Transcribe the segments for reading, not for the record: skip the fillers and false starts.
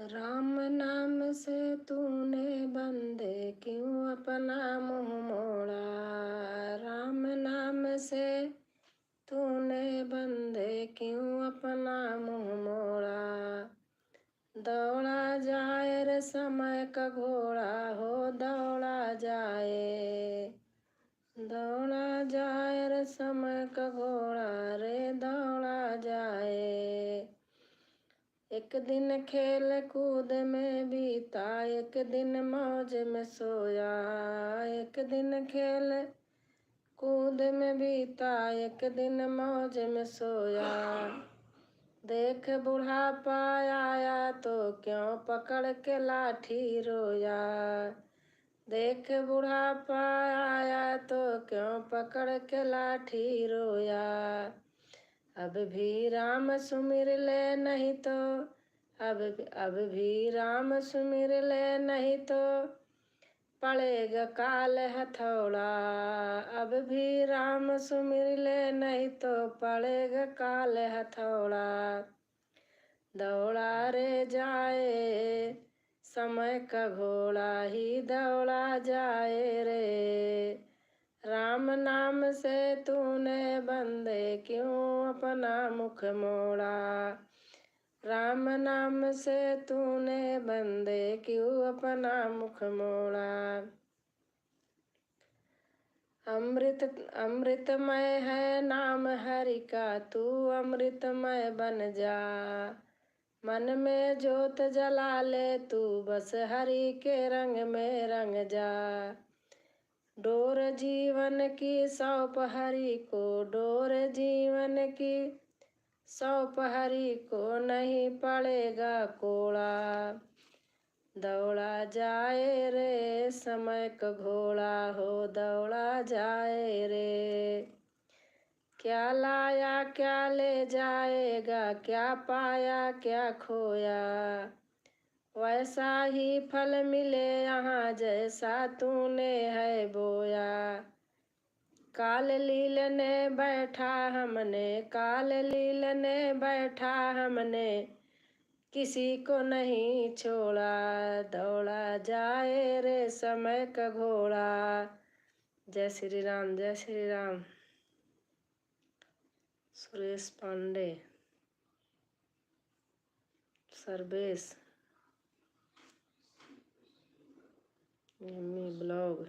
राम नाम से तूने बंदे क्यों अपना मुंह मोड़ा। राम नाम से तूने बंदे क्यों अपना मुंह मोड़ा। दौड़ा जाए रे समय का घोड़ा हो दौड़ा जाए। दौड़ा जाए रे समय का घोड़ा रे दौड़ा जाए। एक दिन खेल कूद में बीता एक दिन मौज में सोया। एक दिन खेल कूद में बीता एक दिन मौज में सोया। देख बुढ़ापा आया तो क्यों पकड़ के लाठी रोया। देख बुढ़ापा आया तो क्यों पकड़ के लाठी रोया। अब भी राम सुमिर ले नहीं तो अब भी राम सुमिर ले नहीं तो पड़ेगा काल हथौड़ा। अब भी राम सुमिर ले नहीं तो पड़ेगा काल हथौड़ा। दौड़ा रे जाए समय का घोड़ा ही दौड़ा जाए रे। राम नाम से तूने बंदे क्यों अपना मुख मोड़ा। राम नाम से तूने बंदे क्यों अपना मुख मोड़ा। अमृतमय है नाम हरि का तू अमृतमय बन जा। मन में जोत जला ले तू बस हरि के रंग में रंग जा। डोर जीवन की सौंप हरि को डोर जीवन की सौंप हरि को नहीं पड़ेगा कोड़ा। दौड़ा जाए रे समय का घोड़ा हो दौड़ा जाए रे। क्या लाया क्या ले जाएगा क्या पाया क्या खोया। वैसा ही फल मिले यहाँ जैसा तूने है बोया। काल लीलने बैठा हमने काल लीलने बैठा हमने किसी को नहीं छोड़ा। दौड़ा जाए रे समय का घोड़ा। जय श्री राम जय Shri Ram. Suresh Pandey Sarvesh yummy blog.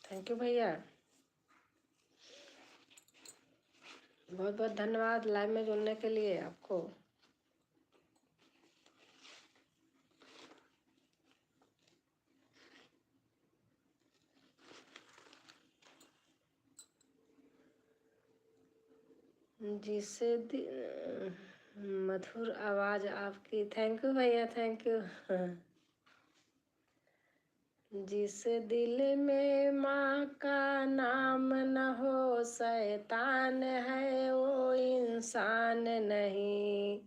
Thank you भैया, बहुत बहुत धन्यवाद लाइव में जुड़ने के लिए आपको। जिससे मधुर आवाज आपकी। थैंक यू भैया थैंक यू। जिस दिल में माँ का नाम न हो शैतान है वो इंसान नहीं।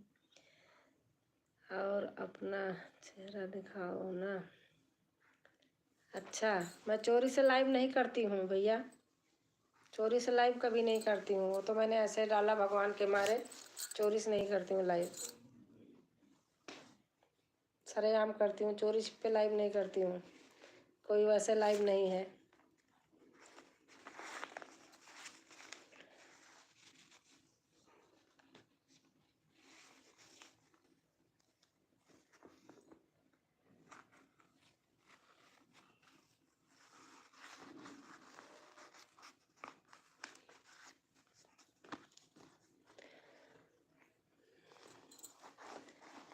और अपना चेहरा दिखाओ ना। अच्छा, मैं चोरी से लाइव नहीं करती हूँ भैया, चोरी से लाइव कभी नहीं करती हूँ। वो तो मैंने ऐसे डाला भगवान के मारे, चोरी से नहीं करती हूँ लाइव। सरेआम करती हूँ, चोरी पे लाइव नहीं करती हूँ। कोई वैसे लाइव नहीं है।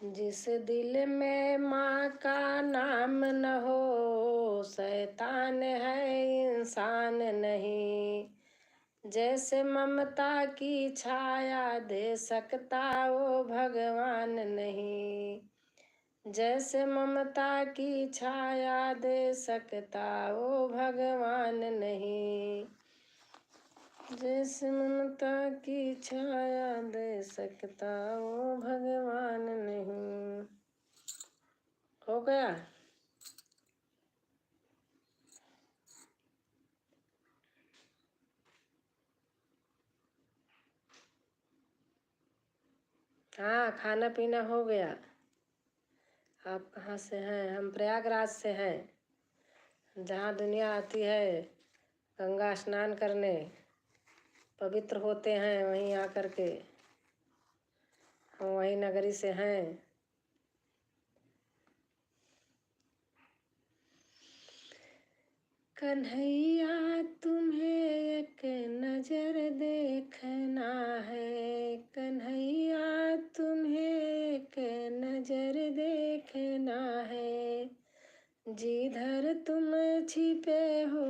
जिस दिल में माँ का नाम न हो शैतान है इंसान नहीं। जैसे ममता की छाया दे सकता वो भगवान नहीं। जैसे ममता की छाया दे सकता वो भगवान नहीं। जैसे ममता की छाया दे सकता वो भगवान नहीं। हो गया। हाँ, खाना पीना हो गया। आप कहाँ से हैं? हम प्रयागराज से हैं, जहाँ दुनिया आती है गंगा स्नान करने, पवित्र होते हैं वहीं आकर के। हम वहीं नगरी से हैं। कन्हैया तुम्हें एक नजर देखना है, कन्हैया तुम्हें एक नजर देखना है, जिधर तुम छिपे हो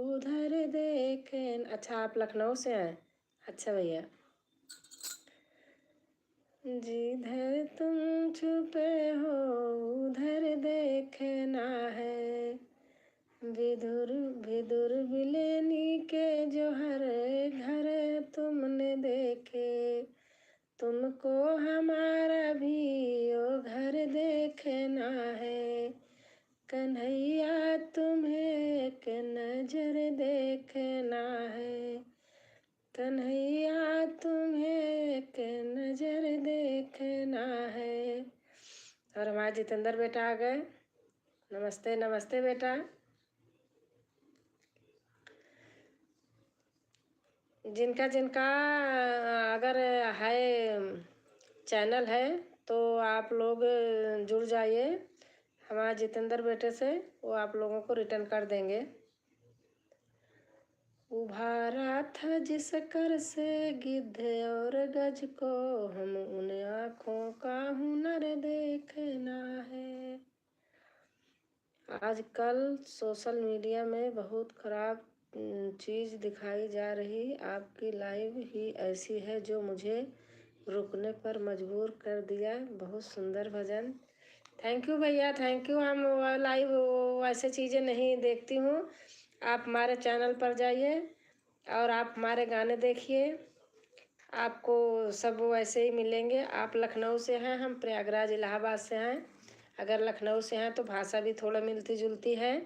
उधर देखना। अच्छा, आप लखनऊ से हैं? अच्छा भैया। जिधर तुम छुपे हो उधर देखना है, विदुर विदुर बिलेनी के जो हर घर तुमने देखे, तुमको हमारा भी ओ घर देखना है, कन्हैया तुम्हें एक नजर देखना है, कन्हैया तुम्हें एक नजर देखना है। और हमारे जितेंद्र बेटा आ गए। नमस्ते नमस्ते बेटा। जिनका जिनका अगर है चैनल है तो आप लोग जुड़ जाइए हमारे जितेंद्र बेटे से, वो आप लोगों को रिटर्न कर देंगे। उभारा था जिस कर से गिद्ध और गज को, हम उन आँखों का हुनर देखना है। आजकल सोशल मीडिया में बहुत खराब चीज़ दिखाई जा रही। आपकी लाइव ही ऐसी है जो मुझे रुकने पर मजबूर कर दिया। बहुत सुंदर भजन। थैंक यू भैया, थैंक यू। हम लाइव वैसे चीज़ें नहीं देखती हूँ। आप हमारे चैनल पर जाइए और आप हमारे गाने देखिए, आपको सब वैसे ही मिलेंगे। आप लखनऊ से हैं, हम प्रयागराज इलाहाबाद से हैं। अगर लखनऊ से हैं तो भाषा भी थोड़ा मिलती जुलती है।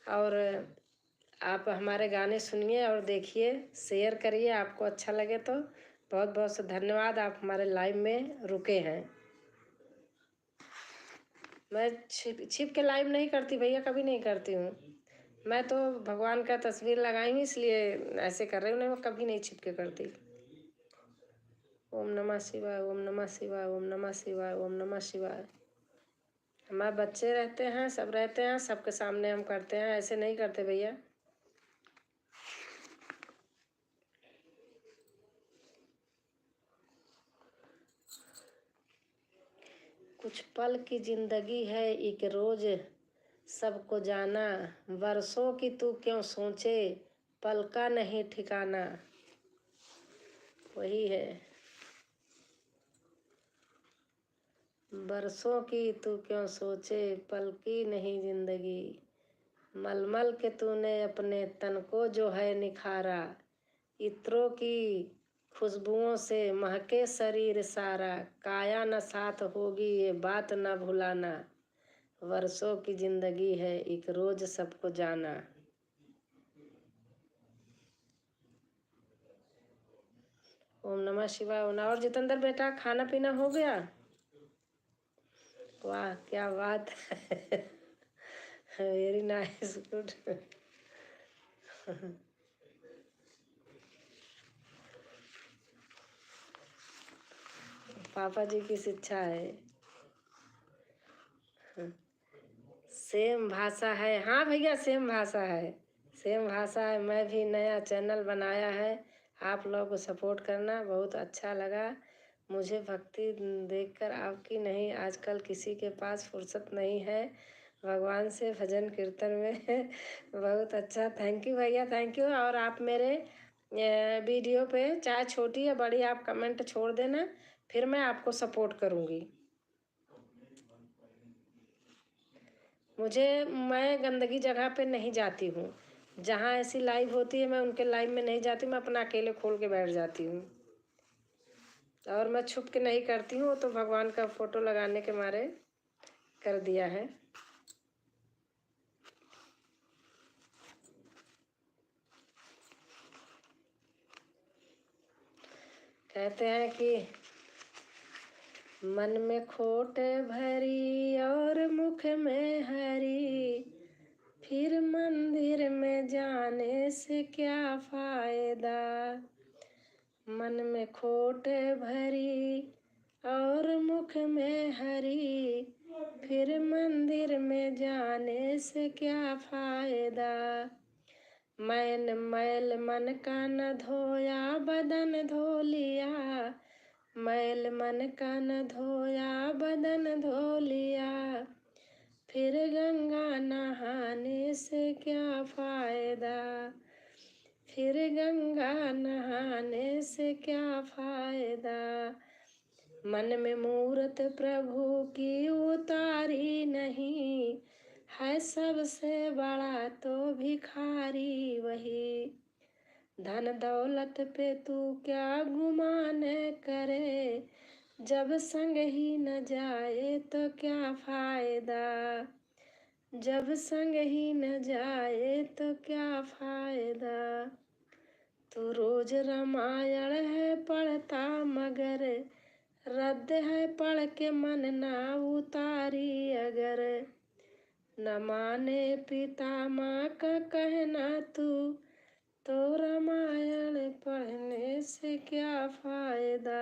और आप हमारे गाने सुनिए और देखिए, शेयर करिए, आपको अच्छा लगे तो। बहुत बहुत धन्यवाद, आप हमारे लाइव में रुके हैं। मैं छिप के लाइव नहीं करती भैया, कभी नहीं करती हूँ। मैं तो भगवान का तस्वीर लगाई हूँ इसलिए ऐसे कर रही हूँ, नहीं मैं कभी नहीं छिप के करती। ओम नमः शिवाय, ओम नमः शिवाय, ओम नमः शिवाय, ओम नमः शिवाय। हमारे बच्चे रहते हैं, सब रहते हैं, सबके सामने हम करते हैं, ऐसे नहीं करते भैया। कुछ पल की जिंदगी है एक रोज सबको जाना, वर्षों की तू क्यों सोचे पल का नहीं ठिकाना। वही है, बरसों की तू क्यों सोचे पल की नहीं जिंदगी, मलमल के तूने अपने तन को जो है निखारा, इत्रों की खुशबुओं से महके शरीर सारा, काया न साथ होगी ये बात न भुलाना, वर्षों की जिंदगी है एक रोज सबको जाना। ओम नमः शिवाय। और जितेंद्र बेटा, खाना पीना हो गया? वाह क्या बात है। Very nice, good. पापा जी की शिक्षा है। सेम भाषा है। हाँ भैया, सेम भाषा है, सेम भाषा है। मैं भी नया चैनल बनाया है, आप लोग को सपोर्ट करना। बहुत अच्छा लगा मुझे भक्ति देखकर आपकी। नहीं, आजकल किसी के पास फुर्सत नहीं है भगवान से भजन कीर्तन में। बहुत अच्छा, थैंक यू भैया, थैंक यू। और आप मेरे वीडियो पे चाहे छोटी या बड़ी आप कमेंट छोड़ देना, फिर मैं आपको सपोर्ट करूँगी। मैं गंदगी जगह पे नहीं जाती हूँ। जहाँ ऐसी लाइव होती है मैं उनके लाइव में नहीं जाती, मैं अपना अकेले खोल के बैठ जाती हूँ। और मैं छुप के नहीं करती हूँ, तो भगवान का फोटो लगाने के मारे कर दिया है। कहते हैं कि मन में खोट भरी और मुख में हरी, फिर मंदिर में जाने से क्या फायदा। मन में खोट भरी और मुख में हरी, फिर मंदिर में जाने से क्या फायदा। मैल मन का न धोया बदन धो लिया, मैल मन का न धोया बदन धो लिया, फिर गंगा नहाने से क्या फायदा। फिर गंगा नहाने से क्या फायदा। मन में मूरत प्रभु की उतारी नहीं, है सबसे बड़ा तो भिखारी वही। धन दौलत पे तू क्या गुमान करे, जब संग ही न जाए तो क्या फायदा। जब संग ही न जाए तो क्या फायदा। तू रोज रामायण है पढ़ता मगर, रद्द है पढ़ के मन ना उतारी अगर। न माने पिता माँ का कहना तू, तो रामायण पढ़ने से क्या फायदा।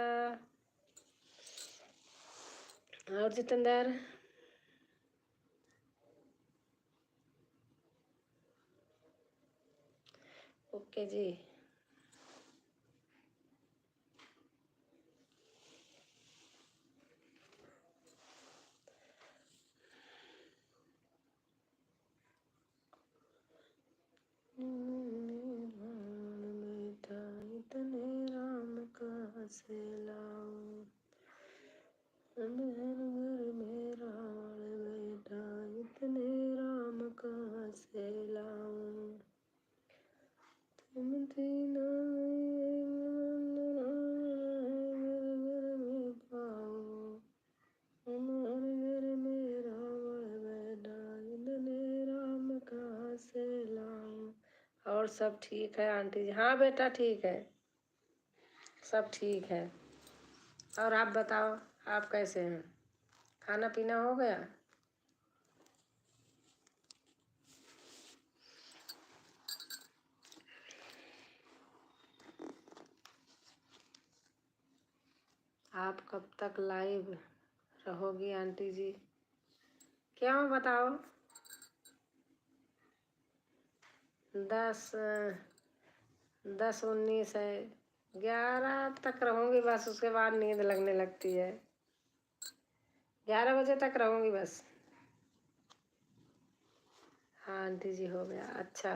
और जितेंद्र, ओके जी। इतने राम कहाँ से लाऊं, घर मेरा बेटा इतने राम कहाँ से लाऊं। तुम दीना घर में पाओ, हर घर मेरा बेटा इतने राम कहाँ से लाऊं। और सब ठीक है आंटी जी? हाँ बेटा ठीक है, सब ठीक है। और आप बताओ, आप कैसे हैं? खाना पीना हो गया? आप कब तक लाइव रहोगी आंटी जी? क्यों बताओ? 10 10 19 है, 11 तक रहूँगी बस, उसके बाद नींद लगने लगती है। 11 बजे तक रहूँगी बस। हाँ आंटी जी हो गया। अच्छा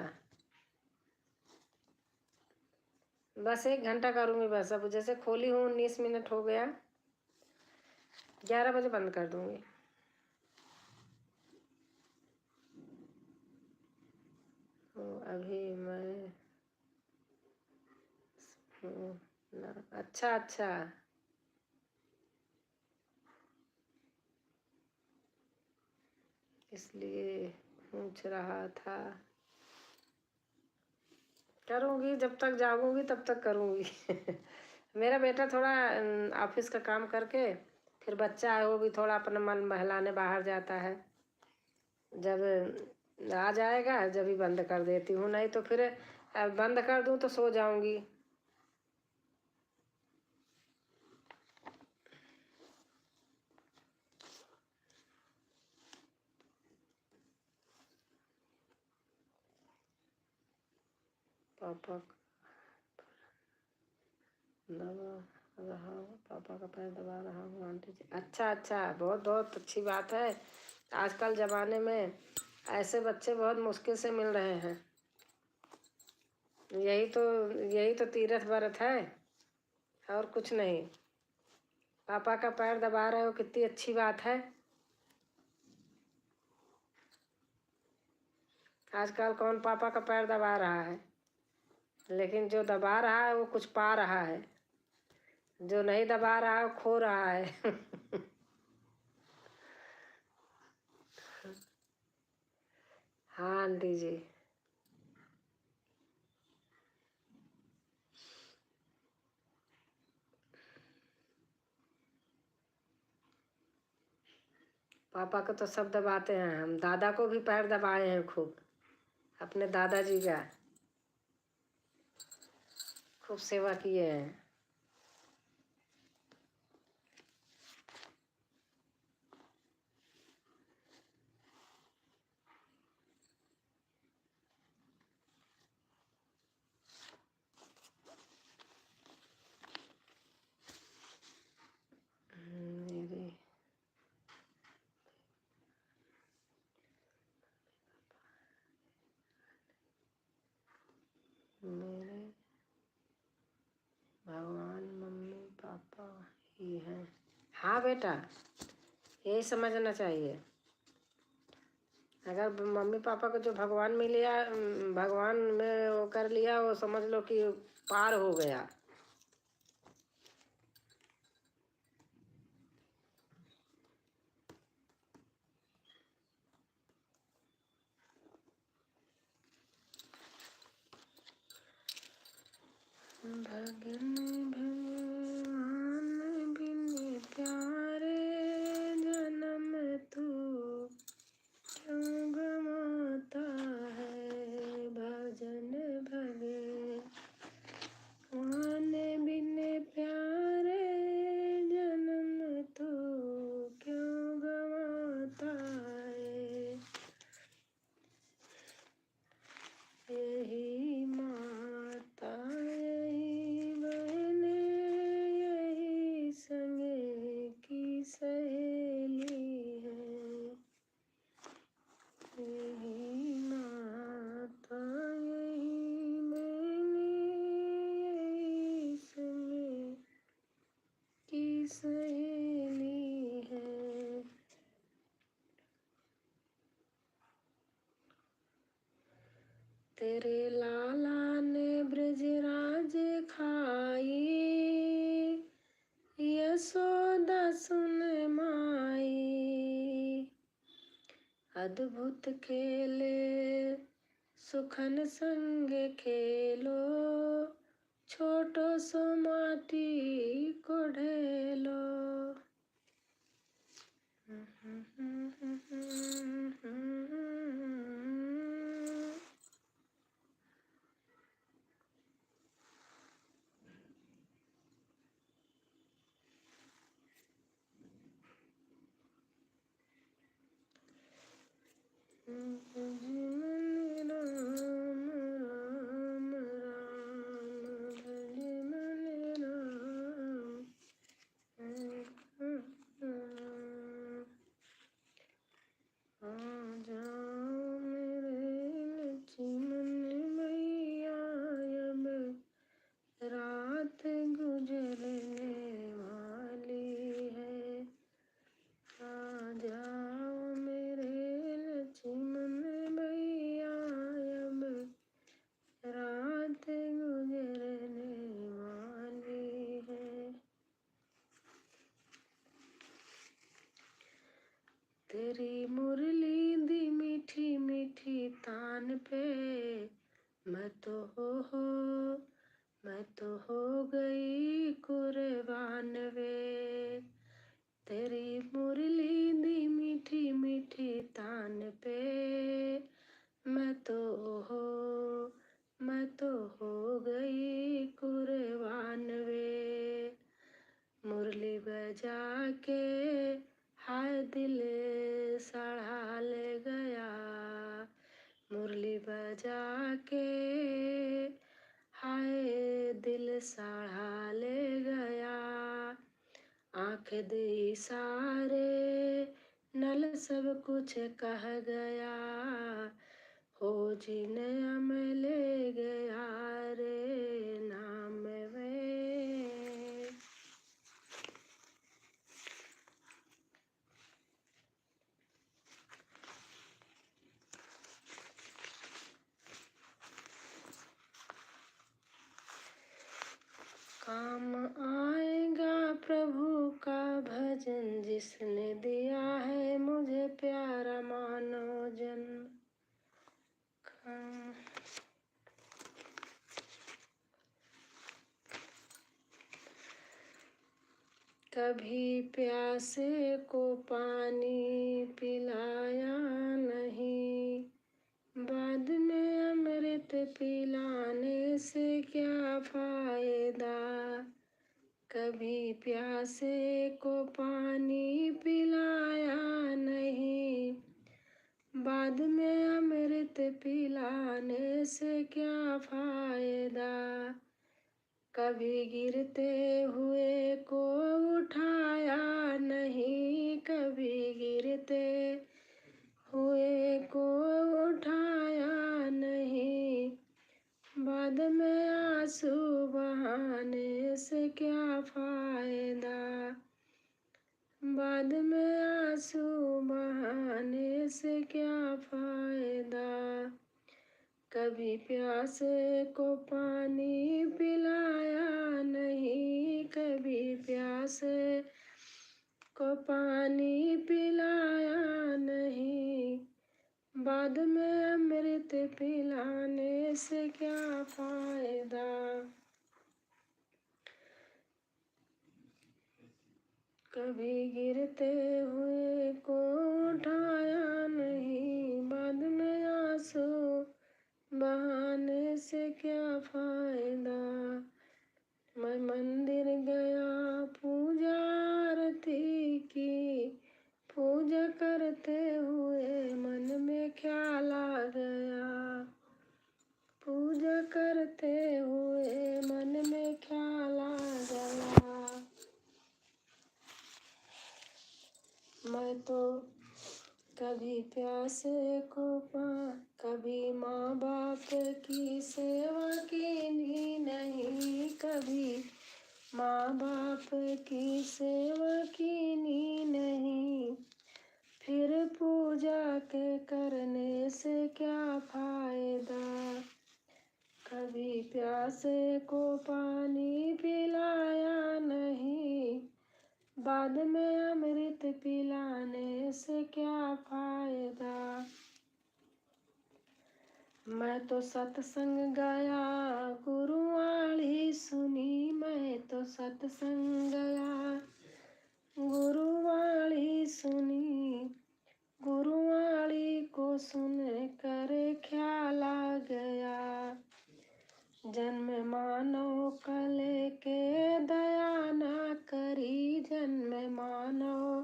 बस 1 घंटा करूँगी बस। अब जैसे खोली हूँ 19 मिनट हो गया, 11 बजे बंद कर दूँगी। अभी मैं हूँ ना। अच्छा अच्छा, इसलिए पूछ रहा था। करूँगी, जब तक जागूंगी तब तक करूँगी। मेरा बेटा थोड़ा ऑफिस का काम करके, फिर बच्चा है वो भी थोड़ा अपना मन बहलाने बाहर जाता है। जब आ जाएगा जब ही बंद कर देती हूँ, नहीं तो फिर बंद कर दूँ तो सो जाऊंगी। पापा दबा रहा हूँ, पापा का पैर दबा रहा हूँ आंटी जी। अच्छा अच्छा, बहुत बहुत अच्छी बात है। आजकल ज़माने में ऐसे बच्चे बहुत मुश्किल से मिल रहे हैं। यही तो तीरथ व्रत है और कुछ नहीं। पापा का पैर दबा रहे हो, कितनी अच्छी बात है। आजकल कौन पापा का पैर दबा रहा है, लेकिन जो दबा रहा है वो कुछ पा रहा है, जो नहीं दबा रहा है वो खो रहा है। हाँ आंटी जी। पापा को तो सब दबाते हैं, हम दादा को भी पैर दबाए हैं खूब, अपने दादाजी का खूब सेवा किए हैं। मेरे मेरे भगवान मम्मी पापा ही हैं। हाँ बेटा, यही समझना चाहिए। अगर मम्मी पापा को जो भगवान में लिया, भगवान में वो कर लिया, वो समझ लो कि पार हो गया। भगन भगवान बिन प्यारे जन्म तू क्यों गवाता है। भजन भगवान बिन प्यारे जन्म तू क्यों गवाता है। यही माता यही बहने यही संगे की सहेली है। यही माता यही बहने यही संगे की सहेली है। तेरे लाला ने ब्रजराज खाई, यशोदा सुन माई। अद्भुत खेले सुखन संग खेलो, छोटो सो माटी को ढेलो। भज मन राम राम राम, भज मन राम राम। आ जाओ मेरे लक्ष्मण मैया, अब रात गुजरने वाली है। आ जाओ मेरे लक्ष्मण मैया, अब रात गुजरने वाली है। तेरी मुरली दी मीठी मीठी तान पे मैं तो हो गई कुर्बान वे। तेरी मुरली दी मीठी मीठी तान पे मैं तो हो गई कुर्बान वे। मुरली बजा के हाय दिल सड़ा ले गया, मुरली बजा के हाय दिल सड़ा ले गया। आँख दी सारे नल सब कुछ कह गया, हो जिन्हें मैं ले गया रे नाम में। काम आएगा प्रभु का भजन, जिसने दिया है मुझे प्यारा मानो जन्म। कभी प्यासे को पानी पिलाया नहीं, बाद में अमृत पिलाने से क्या फायदा। कभी प्यासे को पानी पिलाया नहीं, बाद में अमृत पिलाने से क्या फायदा। कभी गिरते हुए को उठाया नहीं, कभी गिरते हुए को उठाया नहीं, बाद में आंसू बहाने से क्या फायदा। बाद में आंसू बहाने से क्या फायदा। कभी प्यासे को पानी पिलाया नहीं, कभी प्यासे को पानी पिलाया नहीं, बाद में अमृत पिलाने से क्या फायदा। कभी गिरते हुए को उठाया नहीं, बाद में आंसू बहाने से क्या फायदा। मैं मंदिर गया पूजा आरती की, पूजा करते हुए मन में ख्याल आ गया, पूजा करते हुए मन में ख्याल आ गया। मैं तो कभी प्यासे को कभी माँ बाप की सेवा की नहीं, कभी माँ बाप की सेवा की नहीं, फिर पूजा के करने से क्या फायदा। कभी प्यासे को पानी पिलाया नहीं, बाद में अमृत पिलाने से क्या फायदा। मैं तो सत्संग गया गुरुवाणी सुनी, मैं तो सत्संग गया गुरुवाणी सुनी, गुरुवाणी को सुन कर ख्याल आ गया। जन्म मानव कले के दया ना करी, जन्म मानव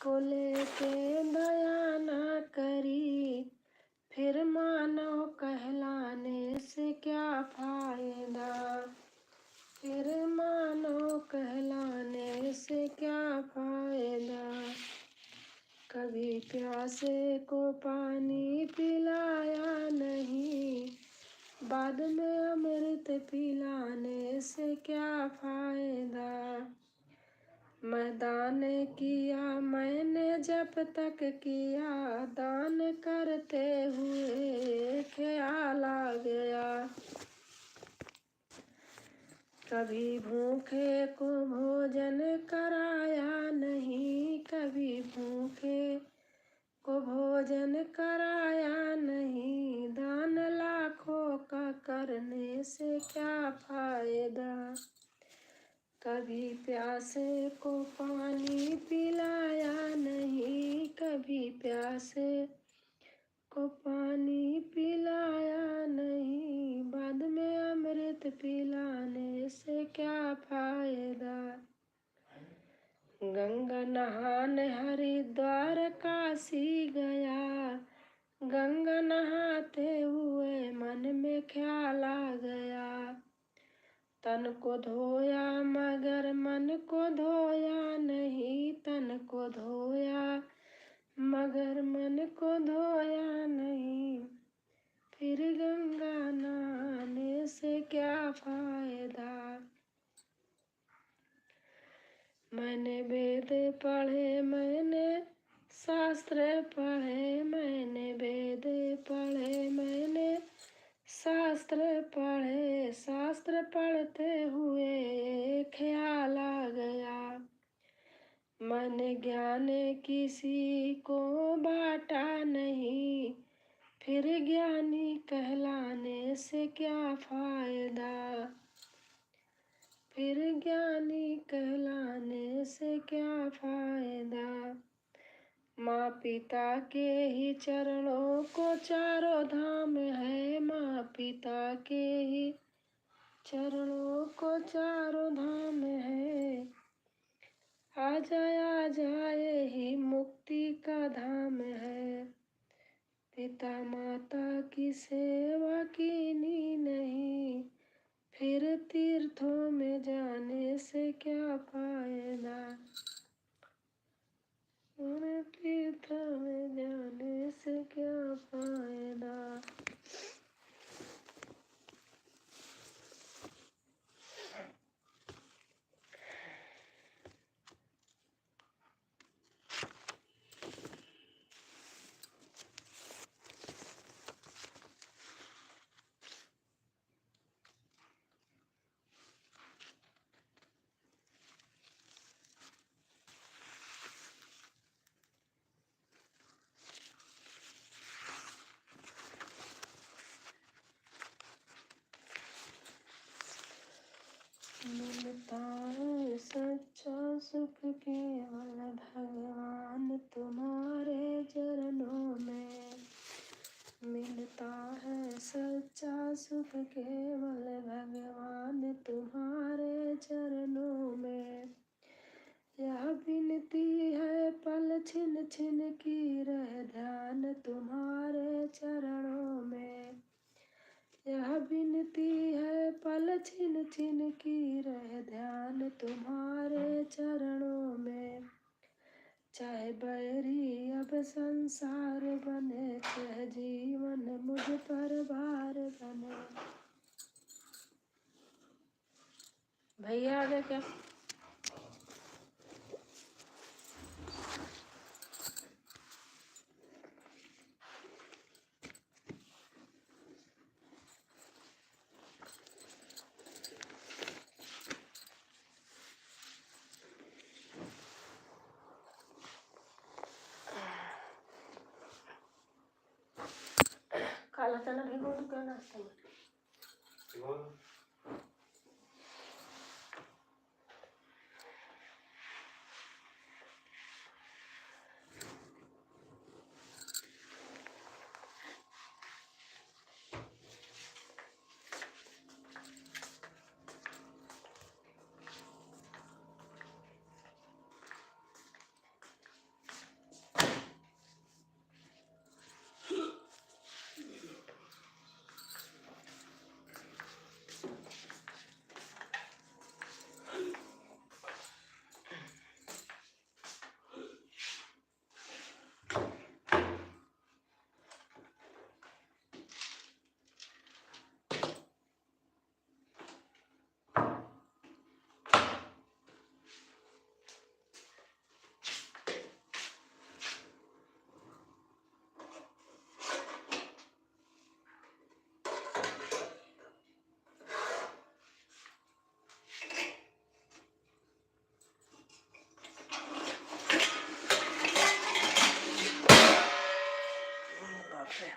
को लेके दया ना करी, फिर मानव कहलाने से क्या फायदा। फिर मानव कहलाने से क्या फायदा। कभी प्यासे को पानी पिलाया नहीं, बाद में अमृत पिलाने से क्या फायदा। मैं दान किया मैंने जब तक किया, दान करते हुए ख्याल आ गया। कभी भूखे को भोजन कराया नहीं, कभी भूखे को भोजन कराया नहीं, दान लाखों का करने से क्या फायदा। कभी प्यासे को पानी पिलाया नहीं, कभी प्यासे को पानी पिलाया नहीं, बाद में अमृत पिलाने से क्या फायदा। गंगा नहाने हरिद्वार काशी गया, गंगा नहाते हुए मन में ख्याल आ गया। तन को धोया मगर मन को धोया नहीं, तन को धोया मगर मन को धोया नहीं, फिर गंगा नहाने से क्या फायदा। मैंने वेद पढ़े मैंने शास्त्र पढ़े, मैंने वेद पढ़े मैंने शास्त्र पढ़े, शास्त्र पढ़ते हुए ख्याल आ गया। मैंने ज्ञान किसी को बांटा नहीं, फिर ज्ञानी कहलाने से क्या फायदा। फिर ज्ञानी कहलाने से क्या फायदा। माँ पिता के ही चरणों को चारों धाम है, माँ पिता के ही चरणों को चारों धाम है। आ जाए ही मुक्ति का धाम है। पिता माता की सेवा कीनी नहीं, फिर तीर्थों में जाने से क्या फायदा। उन तीर्थों में जाने से क्या फायदा। मिलता है सच्चा सुख केवल भगवान तुम्हारे चरणों में। मिलता है सच्चा सुख केवल भगवान तुम्हारे चरणों में। यह विनती है पल छिन छिन की रह ध्यान तुम्हारे चरणों में। यह विनती है पल छिन छिन की रह ध्यान तुम्हारे चरणों में। चाहे बैरी अब संसार बने, चाहे जीवन मुझ पर भार बने। भैया आ गए क्या? काला चना भिगो दो क्या नाश्ता में? बाप रे।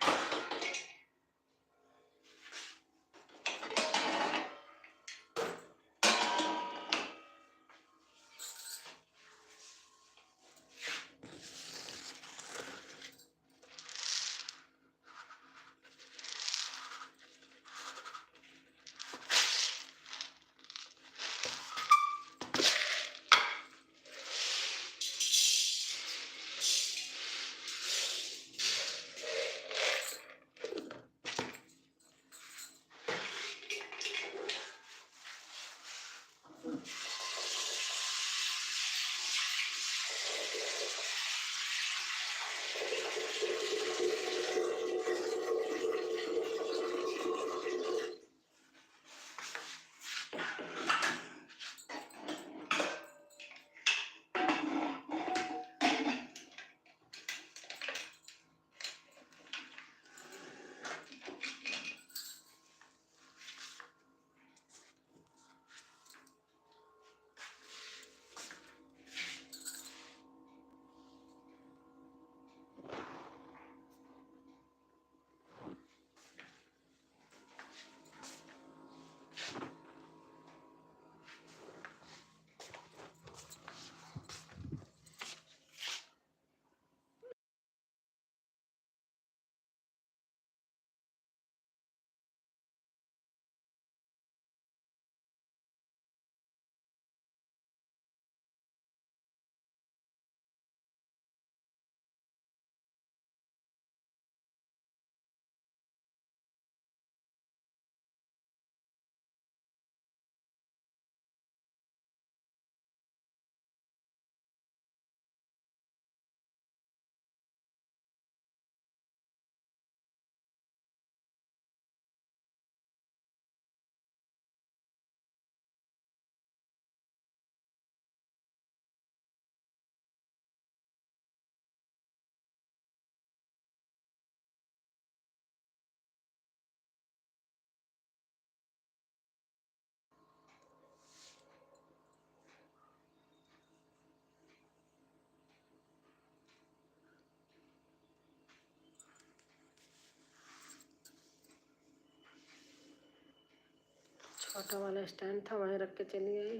छोटा वाला स्टैंड था वहीं रख के चली गई।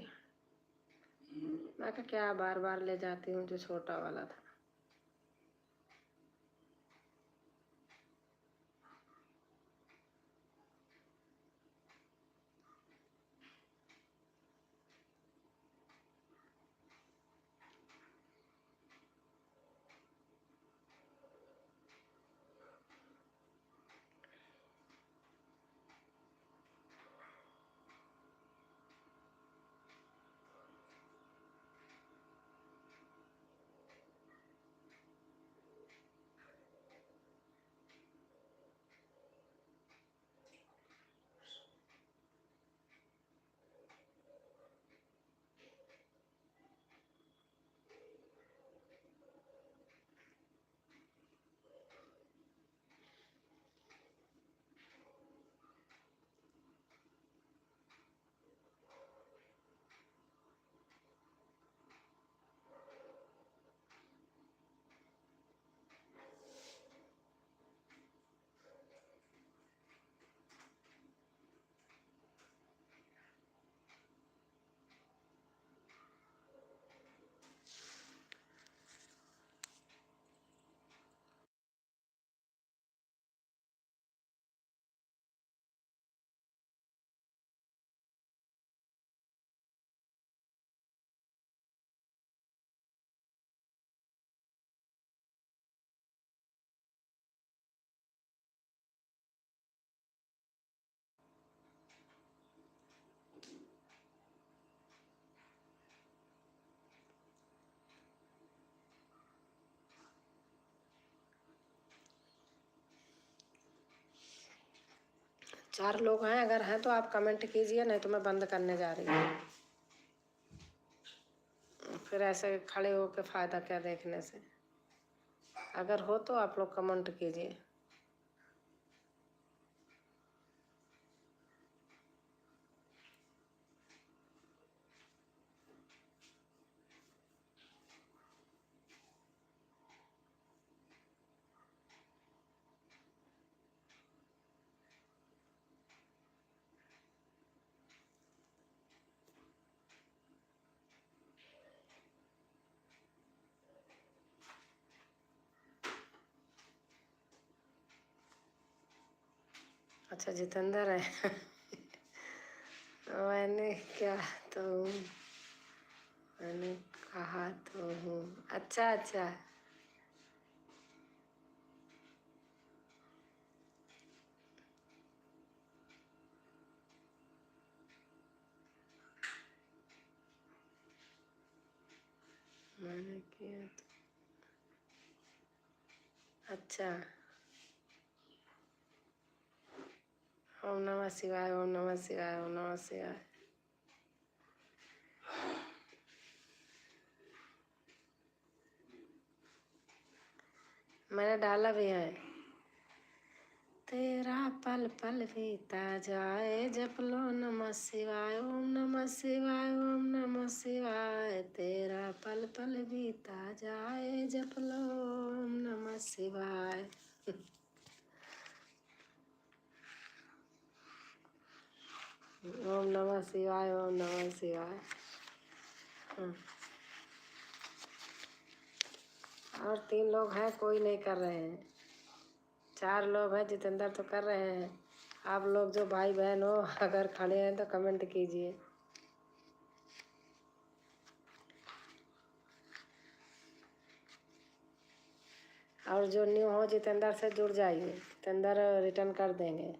मैं कहा क्या बार बार ले जाती हूँ, जो छोटा वाला था। चार लोग हैं, अगर हैं तो आप कमेंट कीजिए, नहीं तो मैं बंद करने जा रही हूँ। फिर ऐसे खड़े होकर फ़ायदा क्या देखने से। अगर हो तो आप लोग कमेंट कीजिए। अच्छा जितेंद्र है। मैंने क्या तो मैंने कहा तो हूँ। अच्छा अच्छा। मैंने किया तो अच्छा। ओम नमः शिवाय, ओम नमः शिवाय, ओम नमः शिवाय। मैंने डाला भी है। तेरा पल पल बीता जाए, जप लो नमः शिवाय, ओम नमः शिवाय, ओम नमः शिवाय। तेरा पल पल बीता जाए, जप लो ओम नमः शिवाय। ओम नमः शिवाय, ओम नमः शिवाय। और 3 लोग हैं, कोई नहीं कर रहे हैं। 4 लोग हैं, जितेंद्र तो कर रहे हैं। आप लोग जो भाई बहन हो, अगर खड़े हैं तो कमेंट कीजिए। और जो न्यू हो, जितेंद्र से जुड़ जाइए, जितेंद्र रिटर्न कर देंगे।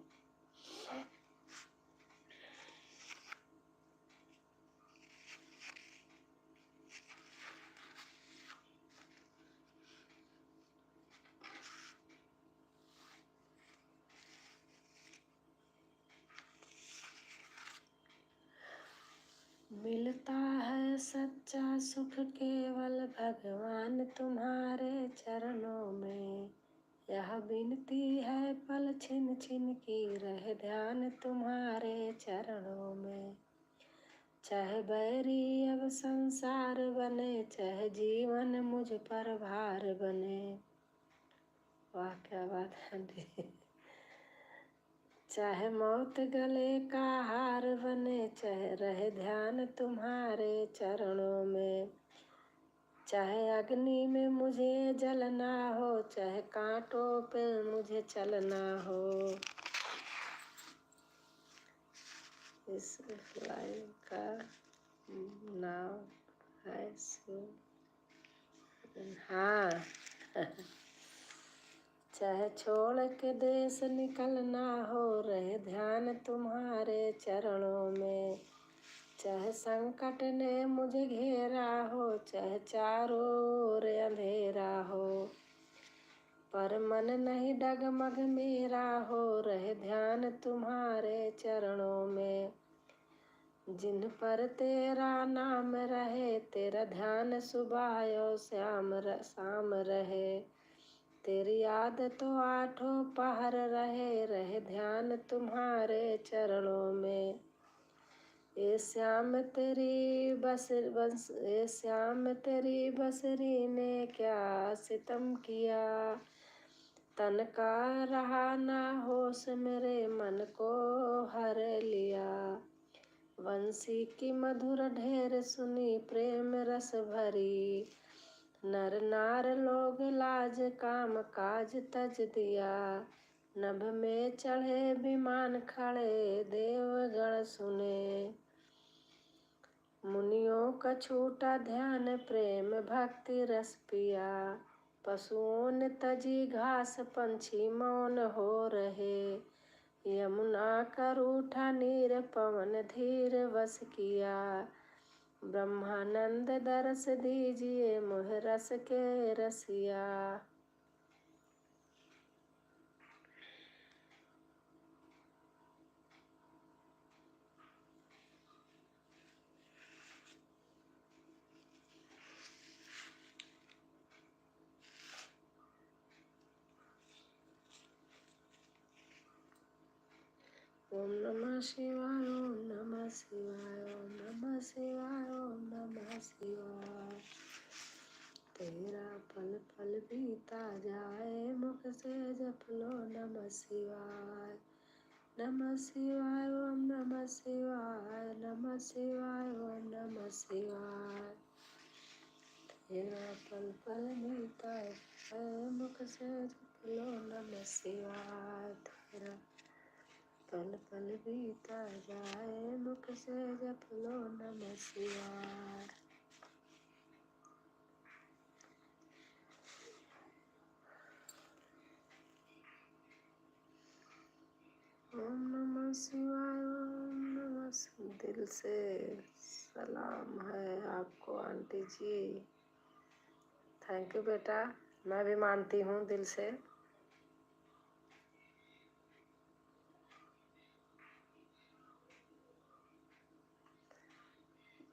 मिलता है सच्चा सुख केवल भगवान तुम्हारे चरणों में। यह विनती है पल छिन छिन की, रहे ध्यान तुम्हारे चरणों में। चाहे बैरी अब संसार बने, चाहे जीवन मुझ पर भार बने। वाह क्या बात है। चाहे मौत गले का हार बने, चाहे रहे ध्यान तुम्हारे चरणों में, चाहे अग्नि में मुझे जलना हो, चाहे कांटों पे मुझे चलना हो। इस लाइन का नाम है हाँ चाहे छोड़ के देश निकलना हो, रहे ध्यान तुम्हारे चरणों में, चाहे संकट ने मुझे घेरा हो, चाहे चारों ओर अंधेरा हो, पर मन नहीं डगमग मेरा हो, रहे ध्यान तुम्हारे चरणों में। जिन पर तेरा नाम रहे, तेरा ध्यान सुबह और शाम रहे, तेरी याद तो आठों पहर रहे, रहे ध्यान तुम्हारे चरणों में। ए श्याम तेरी बसरी ने क्या सितम किया, तन का रहा ना होश, मेरे मन को हर लिया। वंशी की मधुर ढेर सुनी, प्रेम रस भरी, नर नार लोग लाज काम काज तज दिया। नभ में चढ़े विमान खड़े, देवगण सुने, मुनियों का छूटा ध्यान, प्रेम भक्ति रस पिया। पशुओं ने तजी घास, पंछी मौन हो रहे, यमुना का रूठा नीर, पवन धीर वस किया। ब्रह्मानंद दरस दीजिए, मोह रस के रसिया। ओम नमः शिवाय, ओम नमः शिवाय, ओम नमः शिवाय, ओम नमः शिवाय। तेरा पल पल बीता जाए, मुख से जप लो नमः शिवाय। नमः शिवाय, ओम नमः शिवाय, नमः शिवाय, ओम नमः शिवाय। तेरा पल पल बीता जाए, मुख से जप लो नमः शिवाय। तेरा पल पल बीता जाए, मुख से जप लो नमः शिवाय। ओम नमः शिवाय, ओम नमः शिवाय। दिल से सलाम है आपको आंटी जी। थैंक यू बेटा, मैं भी मानती हूँ दिल से।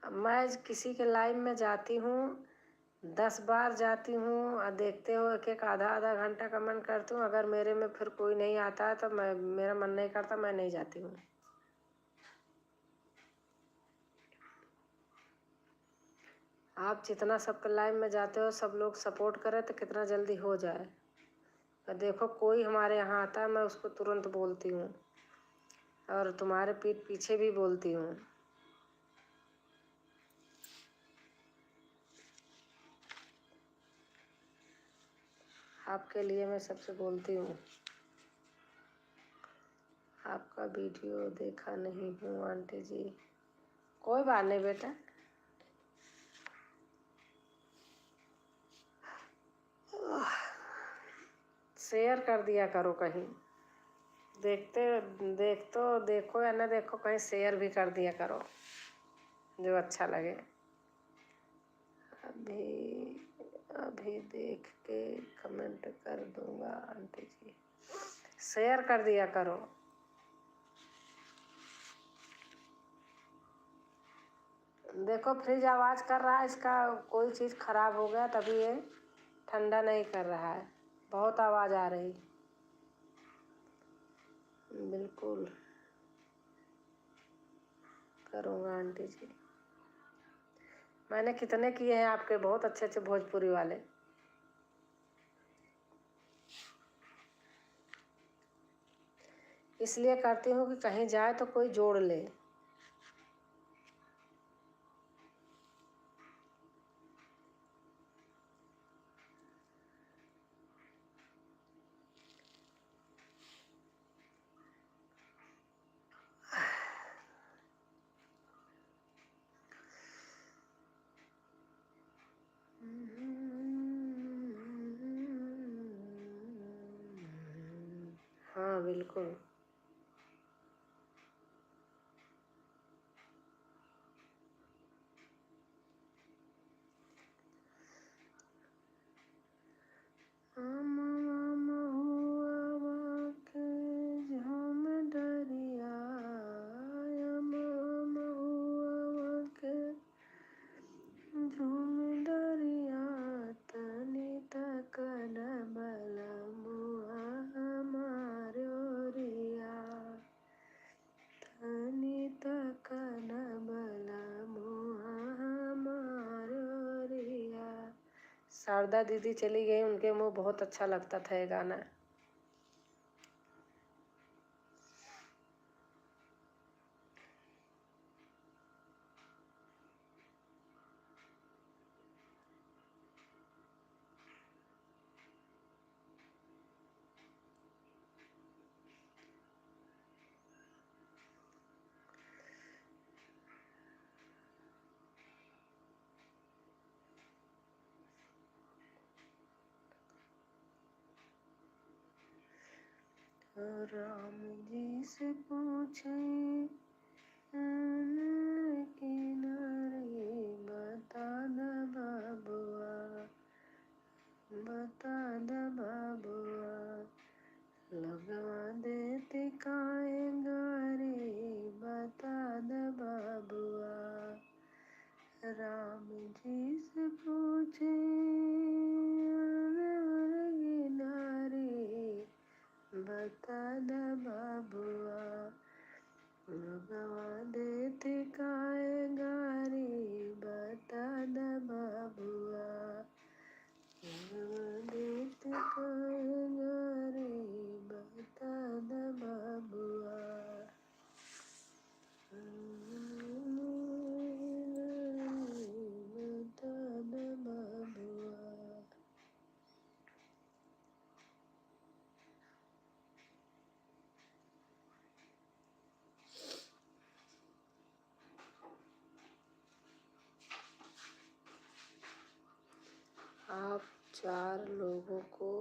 मैं किसी के लाइव में जाती हूँ, 10 बार जाती हूँ और देखते हो एक एक आधा आधा घंटा कमेंट करती हूँ। अगर मेरे में फिर कोई नहीं आता है तो मेरा मन नहीं करता, मैं नहीं जाती हूँ। आप जितना सबके लाइव में जाते हो, सब लोग सपोर्ट करें तो कितना जल्दी हो जाए। और देखो कोई हमारे यहाँ आता है, मैं उसको तुरंत बोलती हूँ, और तुम्हारे पीठ पीछे भी बोलती हूँ। आपके लिए मैं सबसे बोलती हूँ। आपका वीडियो देखा नहीं हूँ आंटी जी। कोई बात नहीं बेटा, शेयर कर दिया करो कहीं। देखो या ना देखो, कहीं शेयर भी कर दिया करो जो अच्छा लगे। अभी देख के कमेंट कर दूंगा आंटी जी। शेयर कर दिया करो। देखो फ्रिज आवाज़ कर रहा है, इसका कोई चीज़ खराब हो गया तभी ये ठंडा नहीं कर रहा है। बहुत आवाज़ आ रही। बिल्कुल करूँगा आंटी जी। मैंने कितने किए हैं आपके, बहुत अच्छे अच्छे भोजपुरी वाले। इसलिए करती हूँ कि कहीं जाए तो कोई जोड़ ले। हाँ बिल्कुल। शारदा दीदी चली गई, उनके मुँह बहुत अच्छा लगता था ये गाना। राम जी से पूछे किनारे, बता द बाबुआ, बता द बाबुआ, लगवा देते काए गारे, बता द बाबुआ। राम जी से पूछे किनारे, बता द बाबुआ, लगवा देते काए गारे, बता द बाबुआ, लगवा देते काए गारे, बता द बाबुआ। बता द बाबुआ। आप 4 लोगों को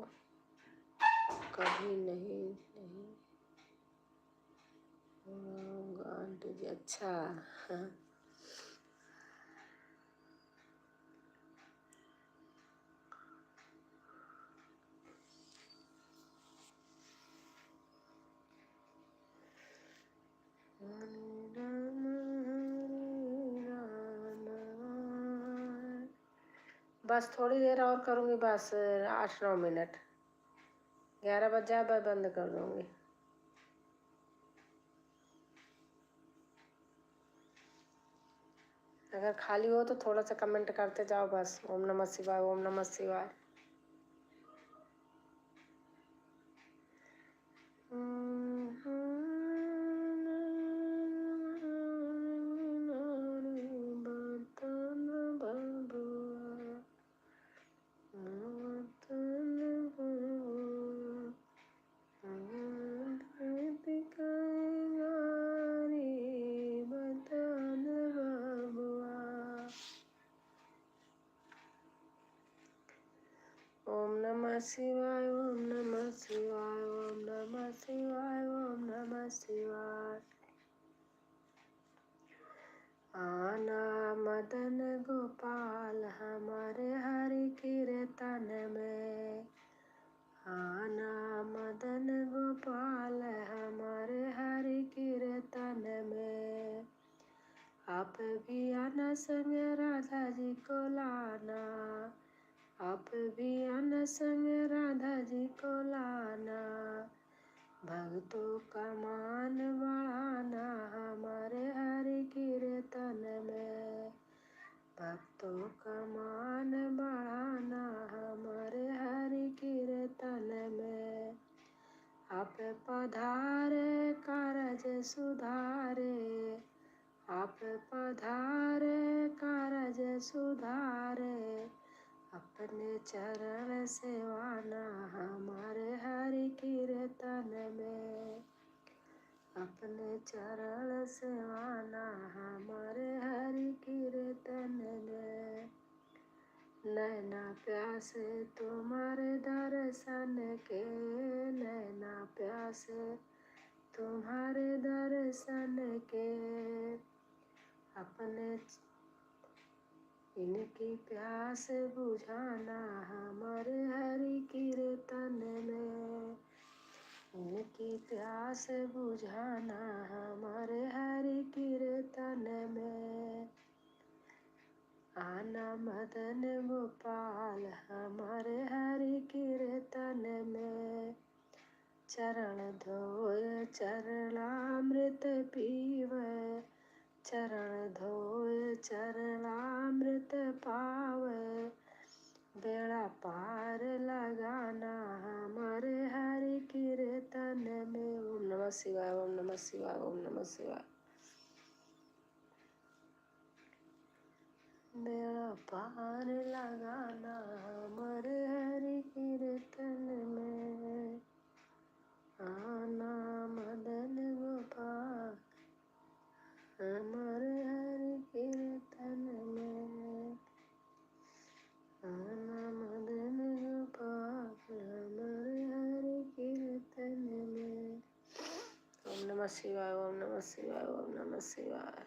कभी नहीं आंटी जी। अच्छा हाँ। बस थोड़ी देर और करूँगी, बस 8-9 मिनट। 11 बज जाए मैं बंद कर दूँगी। अगर खाली हो तो थोड़ा सा कमेंट करते जाओ बस। ओम नमः शिवाय, ओम नमः शिवाय। ओम नमः शिवाय, ओम नमः शिवाय, ओम नमः शिवाय, ओम नमः शिवाय। आना मदन गोपाल हमारे हरि कीर्तन में, आना मदन गोपाल हमारे हरि कीर्तन में। आप भी आना संग राधा जी को लाना, आप भी आना संग राधा जी को लाना। भक्तों का मान बढ़ाना हमारे हरि कीर्तन में, भक्तों का मान बढ़ाना हमारे हरि कीर्तन में। आप पधारे कारज सुधारे, आप पधारे कारज सुधारे, अपने चरण सेवाना हमारे हरि कीर्तन में, अपने चरण सेवाना हमारे हरि कीर्तन में। नैना प्यासे तुम्हारे दर्शन के, नैना प्यासे तुम्हारे दर्शन के, अपने इनकी प्यास बुझाना हमारे हरि कीर्तन में, इनकी प्यास बुझाना हमारे हरि कीर्तन में। आना मदन गोपाल हमारे हरि कीर्तन में, चरण धोए चरणामृत पीवे, चरण धोए चरणामृत पावे, बेड़ा पार लगाना हमारे हरि कीर्तन में। ओम नमः शिवाय, ओम नमः शिवाय, ओम नमः शिवाय। बेड़ा पार लगाना हमारे हरि कीर्तन में। आना मदन गोपाल हमारे हरि कीर्तन में, आना मदन गोपाल हमारे हरि कीर्तन में। ओम नमः शिवाय, ओम नमः शिवाय, ओम नमः शिवाय।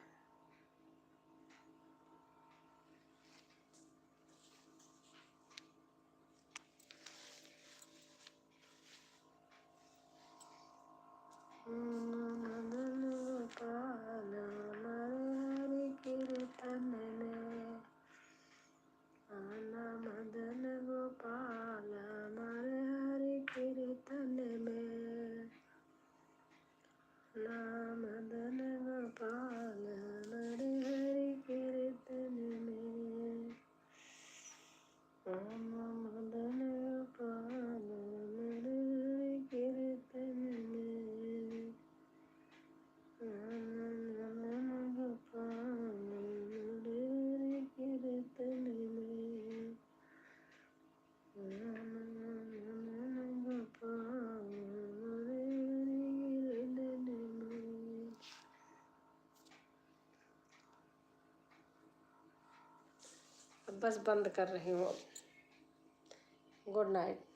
मदन गोपाल हमारे हरि कीर्तन में, आना मदन गोपाल हमारे हरि कीर्तन में, आना मदन गोपाल हमारे हरि कीर्तन में, आना मदन गोपाल हमारे हरि कीर्तन में, आना मदन गोपाल हमारे हरि कीर्तन में, आना मदन गोपाल हमारे हरि कीर्तन में। अब बस बंद कर रही हूँ। Good night.